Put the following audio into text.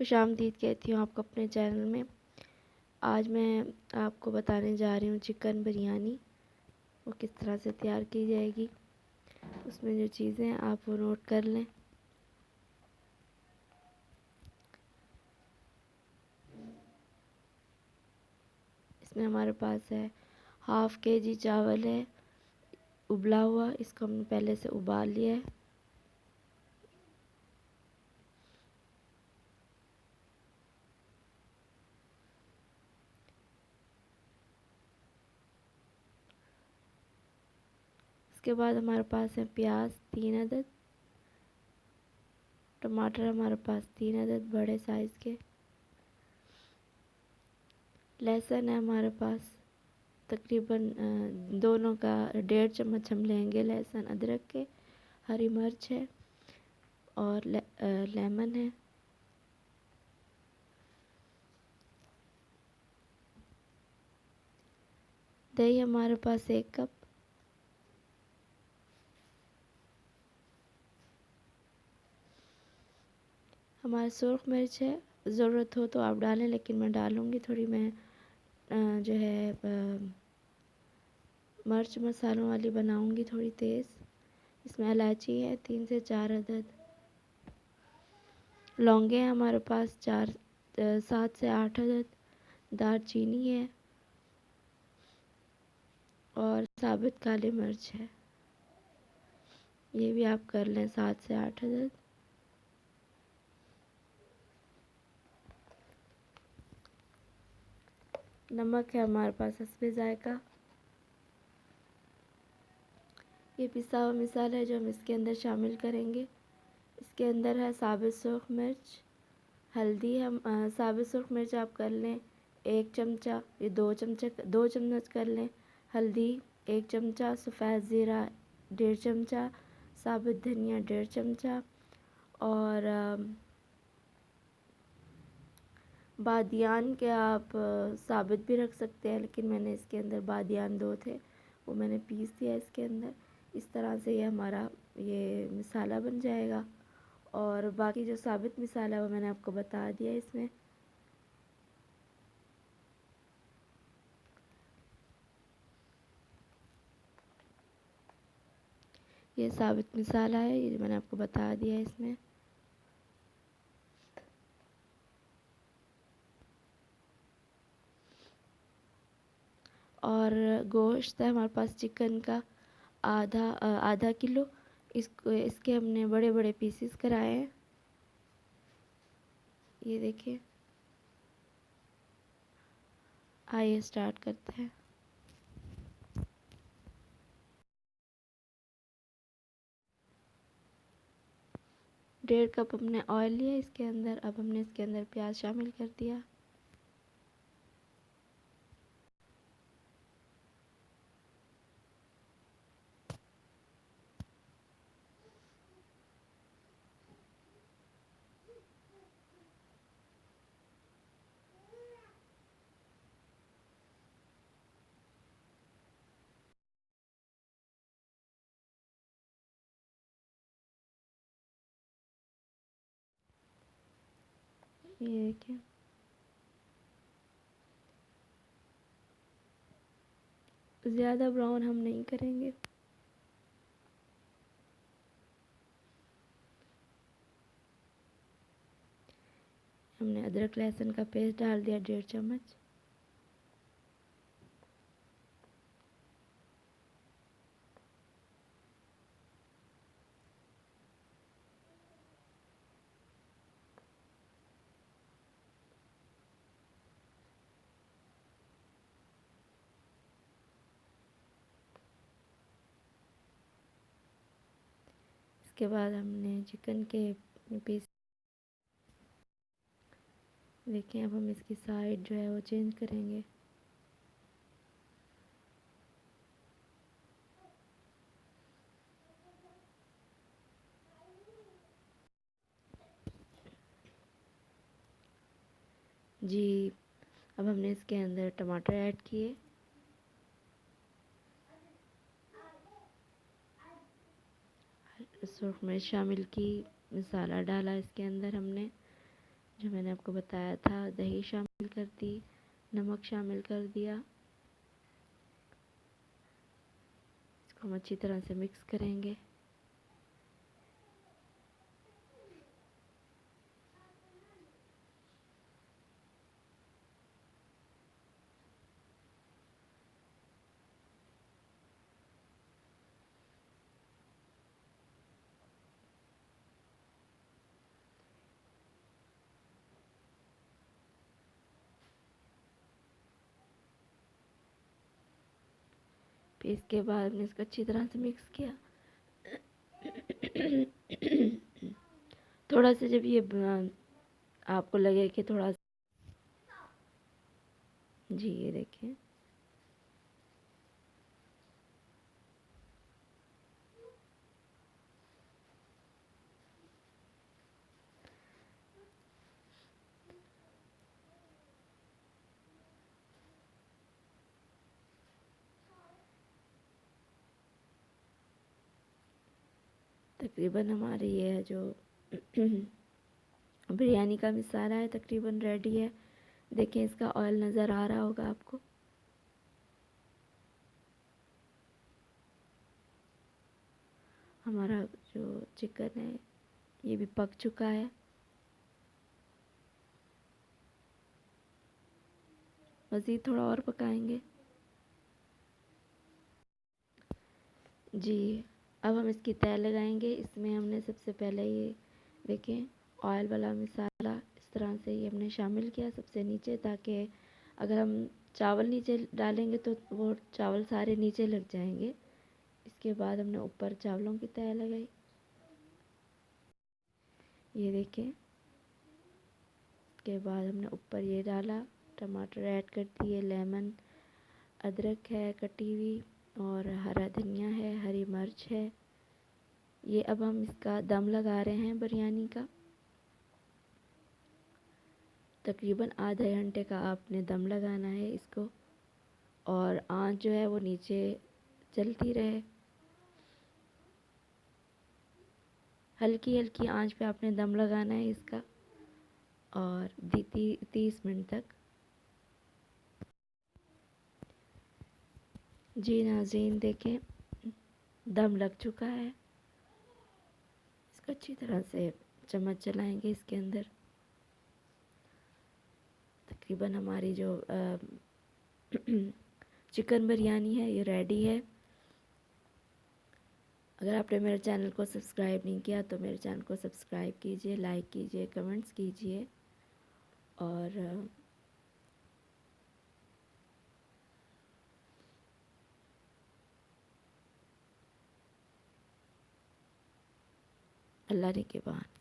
खुशामदीद कहती हूँ आपको अपने चैनल में। आज मैं आपको बताने जा रही हूँ चिकन बिरयानी वो किस तरह से तैयार की जाएगी। उसमें जो चीज़ें हैं आप वो नोट कर लें। इसमें हमारे पास है हाफ़ केजी चावल है उबला हुआ, इसको हमने पहले से उबाल लिया है। इसके बाद हमारे पास है प्याज 3 अदद, टमाटर हमारे पास 3 अदद बड़े साइज़ के, लहसुन है हमारे पास तकरीबन दोनों का 1.5 चम्मच हम लेंगे लहसुन अदरक के, हरी मिर्च है और लेमन है। दही हमारे पास 1 कप, हमारे सुरख मिर्च है, ज़रूरत हो तो आप डालें लेकिन मैं डालूँगी थोड़ी। मैं जो है मिर्च मसालों वाली बनाऊँगी थोड़ी तेज़। इसमें इलायची है 3 से 4 अदद, लौंगे हैं हमारे पास 7 से 8 अदद, दालचीनी है और साबुत काली मिर्च है, ये भी आप कर लें 7 से 8 अदद। नमक है हमारे पास हस्बे जायका। ये पिसा हुआ मसाला है जो हम इसके अंदर शामिल करेंगे। इसके अंदर है साबुत सुर्ख मिर्च, हल्दी। हम साबुत सुर्ख मिर्च आप कर लें 1 चमचा, ये 2 चम्मच कर लें। हल्दी 1 चमचा, सफ़ेद ज़ीरा 1.5 चमचा, साबुत धनिया 1.5 चमचा और बादियान के आप साबित भी रख सकते हैं, लेकिन मैंने इसके अंदर बादियान 2 थे वो मैंने पीस दिया इसके अंदर। इस तरह से ये हमारा ये मसाला बन जाएगा और बाकी जो साबित मसाला है वो मैंने आपको बता दिया इसमें। ये साबित मसाला है, ये मैंने आपको बता दिया इसमें। और गोश्त है हमारे पास चिकन का आधा किलो। इसके हमने बड़े बड़े पीसेस कराए हैं, ये देखिए। आइए स्टार्ट करते हैं। 1.5 कप हमने ऑयल लिया इसके अंदर। अब हमने इसके अंदर प्याज शामिल कर दिया। ये देखिए, ज़्यादा ब्राउन हम नहीं करेंगे। हमने अदरक लहसुन का पेस्ट डाल दिया 1.5 चम्मच। इसके बाद हमने चिकन के पीस देखिए। अब हम इसकी साइड जो है वो चेंज करेंगे। जी, अब हमने इसके अंदर टमाटर ऐड किए। सुरख मिर्च शामिल की, मसाला डाला इसके अंदर हमने, जो मैंने आपको बताया था, दही शामिल कर दी, नमक शामिल कर दिया। इसको हम अच्छी तरह से मिक्स करेंगे। फिर इसके बाद हमने इसको अच्छी तरह से मिक्स किया। थोड़ा सा जब ये आपको लगे कि थोड़ा, जी ये देखिए, तकरीबन हमारे ये है जो बिरयानी का मसाला है तकरीबन रेडी है। देखिए इसका ऑयल नज़र आ रहा होगा आपको। हमारा जो चिकन है ये भी पक चुका है। मज़ीद थोड़ा और पकाएंगे। जी, अब हम इसकी तय लगाएंगे। इसमें हमने सबसे पहले ये देखें ऑयल वाला मसाला इस तरह से ये हमने शामिल किया सबसे नीचे, ताकि अगर हम चावल नीचे डालेंगे तो वो चावल सारे नीचे लग जाएंगे। इसके बाद हमने ऊपर चावलों की तय लगाई। ये देखें, इसके बाद हमने ऊपर ये डाला, टमाटर ऐड कर दिए, लेमन, अदरक है कटी हुई, और हरा धनिया है, हरी मिर्च है। ये अब हम इसका दम लगा रहे हैं बिरयानी का। तकरीबन आधे घंटे का आपने दम लगाना है इसको, और आंच जो है वो नीचे चलती रहे। हल्की हल्की आंच पे आपने दम लगाना है इसका, और 30 मिनट तक। जी नाज़रीन देखें, दम लग चुका है। इसको अच्छी तरह से चम्मच चलाएंगे इसके अंदर। तकरीबन हमारी जो चिकन बिरयानी है ये रेडी है। अगर आपने मेरे चैनल को सब्सक्राइब नहीं किया तो मेरे चैनल को सब्सक्राइब कीजिए, लाइक कीजिए, कमेंट्स कीजिए, और अल्लाह ने के बाद